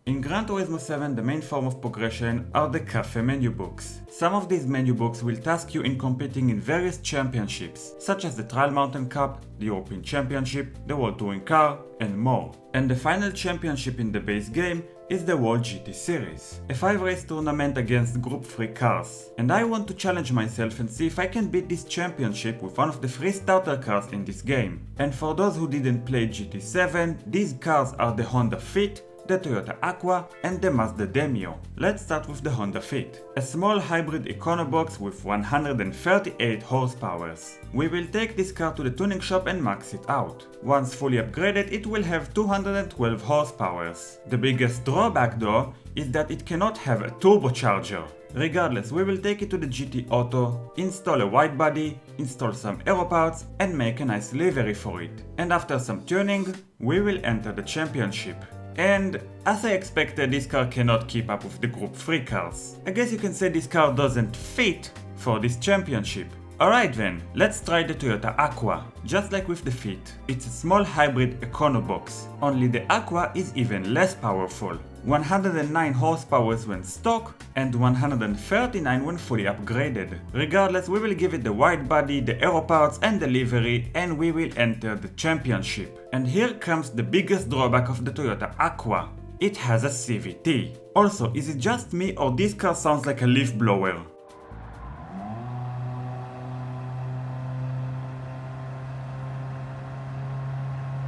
In Gran Turismo 7, the main form of progression are the cafe menu books. Some of these menu books will task you in competing in various championships, such as the Trial Mountain Cup, the European Championship, the World Touring Car, and more. And the final championship in the base game is the World GT Series, a 5-race tournament against Group 3 cars. And I want to challenge myself and see if I can beat this championship with one of the 3 starter cars in this game. And for those who didn't play GT7, these cars are the Honda Fit, the Toyota Aqua, and the Mazda Demio. Let's start with the Honda Fit, a small hybrid econobox with 138 horsepower. We will take this car to the tuning shop and max it out. Once fully upgraded, it will have 212 horsepower. The biggest drawback though is that it cannot have a turbocharger. Regardless, we will take it to the GT Auto, install a wide body, install some aero parts, and make a nice livery for it. And after some tuning, we will enter the championship. And as I expected, this car cannot keep up with the Group 3 cars. I guess you can say this car doesn't fit for this championship. Alright then, let's try the Toyota Aqua. Just like with the Fit, it's a small hybrid econobox, only the Aqua is even less powerful. 109 horsepower when stock and 139 when fully upgraded. Regardless, we will give it the wide body, the aero parts and the livery, and we will enter the championship. And here comes the biggest drawback of the Toyota Aqua. It has a CVT. Also, is it just me or this car sounds like a leaf blower?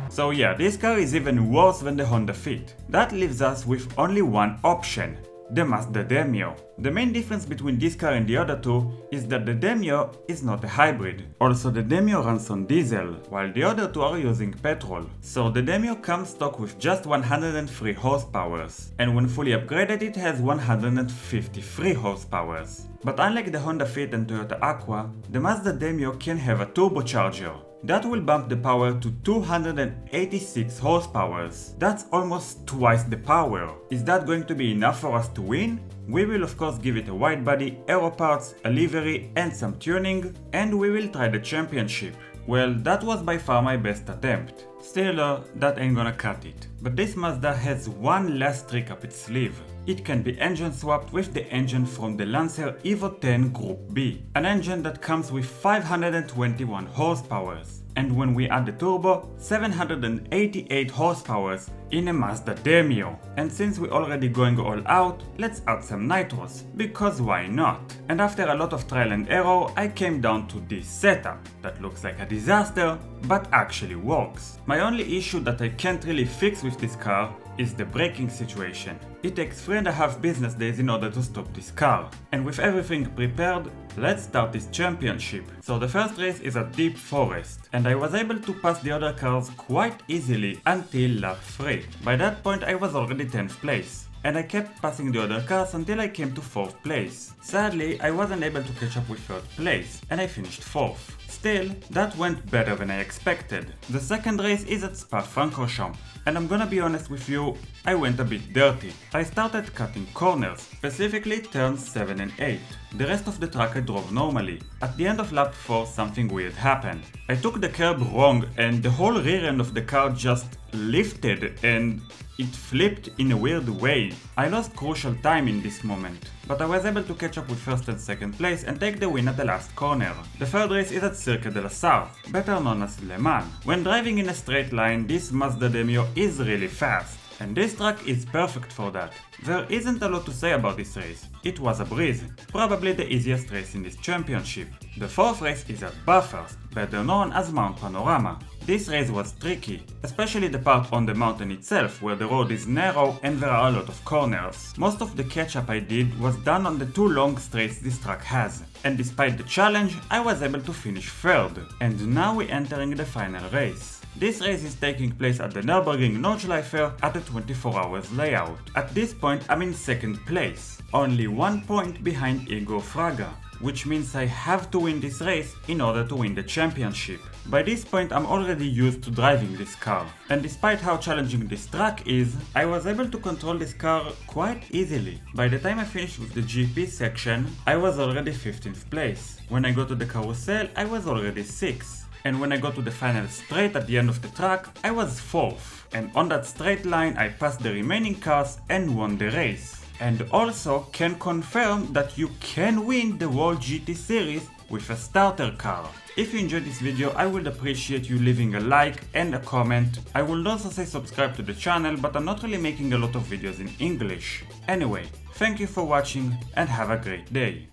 So yeah, this car is even worse than the Honda Fit. That leaves us with only one option, the Mazda Demio. The main difference between this car and the other two is that the Demio is not a hybrid. Also, the Demio runs on diesel, while the other two are using petrol. So the Demio comes stock with just 103 horsepower, and when fully upgraded it has 153 horsepower. But unlike the Honda Fit and Toyota Aqua, the Mazda Demio can have a turbocharger. That will bump the power to 286 horsepower. That's almost twice the power. Is that going to be enough for us to win? We will of course give it a wide body, aero parts, a livery and some tuning, and we will try the championship. Well, that was by far my best attempt. Still, that ain't gonna cut it. But this Mazda has one last trick up its sleeve. It can be engine swapped with the engine from the Lancer Evo 10 Group B, an engine that comes with 521 horsepower, and when we add the turbo, 788 horsepower in a Mazda Demio. And since we're already going all out, let's add some nitros, because why not? And after a lot of trial and error, I came down to this setup that looks like a disaster, but actually works. My only issue that I can't really fix with this car is the braking situation. It takes 3.5 business days in order to stop this car. And with everything prepared, let's start this championship. So the first race is a deep forest, and I was able to pass the other cars quite easily until lap 3. By that point I was already 10th place. And I kept passing the other cars until I came to 4th place. Sadly, I wasn't able to catch up with 3rd place, and I finished 4th. Still, that went better than I expected. The second race is at Spa-Francorchamps, and I'm gonna be honest with you, I went a bit dirty. I started cutting corners, specifically turns 7 and 8. The rest of the track I drove normally. At the end of lap 4 something weird happened. I took the curb wrong and the whole rear end of the car just lifted and it flipped in a weird way. I lost crucial time in this moment, but I was able to catch up with 1st and 2nd place and take the win at the last corner. The third race is at Circuit de la Sarthe, better known as Le Mans. When driving in a straight line, this Mazda Demio is really fast, and this track is perfect for that. There isn't a lot to say about this race. It was a breeze, probably the easiest race in this championship. The fourth race is at Bathurst, better known as Mount Panorama. This race was tricky, especially the part on the mountain itself where the road is narrow and there are a lot of corners. Most of the catch-up I did was done on the 2 long straights this track has, and despite the challenge I was able to finish 3rd. And now we're entering the final race. This race is taking place at the Nürburgring Nordschleife at a 24 hours layout. At this point I'm in 2nd place, only 1 point behind Igor Fraga, which means I have to win this race in order to win the championship. By this point I'm already used to driving this car, and despite how challenging this track is, I was able to control this car quite easily. By the time I finished with the GP section, I was already 15th place. When I got to the carousel, I was already 6th. and when I got to the final straight at the end of the track, I was 4th, and on that straight line I passed the remaining cars and won the race. And also can confirm that you can win the World GT Series with a starter car. If you enjoyed this video, I would appreciate you leaving a like and a comment. I will also say subscribe to the channel, but I'm not really making a lot of videos in English. Anyway, thank you for watching and have a great day.